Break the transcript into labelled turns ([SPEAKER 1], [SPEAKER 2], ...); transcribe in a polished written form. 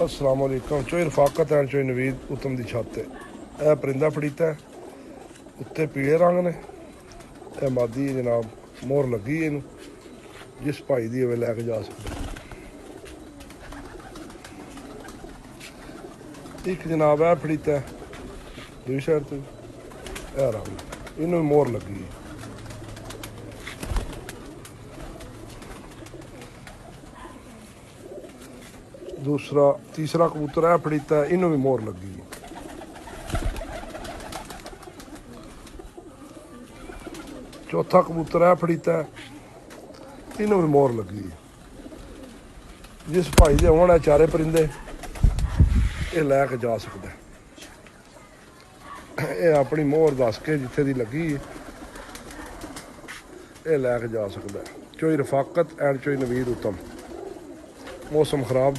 [SPEAKER 1] अस्सलाम वालेकुम। चोई रफाकत एंड चोई नवीद उत्तम की छत है। यह परिंदा फड़ीता है, उत्ते पीले रंग ने। यह मादी जनाब मोहर लगी है, इनू जिस भाई दी होवे लैके जा सकते। एक जनाब है फड़ीता है दूसरी साइड तो यह रंग, इनू मोहर लगी है। तीसरा कबूतर है फड़ीता है, इनू भी मोहर लगी है। चौथा कबूतर है फड़ीता है, इनू भी मोहर लगी है। जिस भाई दे होण चारे परिंदे ये लैके जा सकता है। ये अपनी मोहर दस के जिथे दी लगी है ये लैके जा सकता है। चोई रफाकत एंड चोई नवीद उत्तम। मौसम खराब।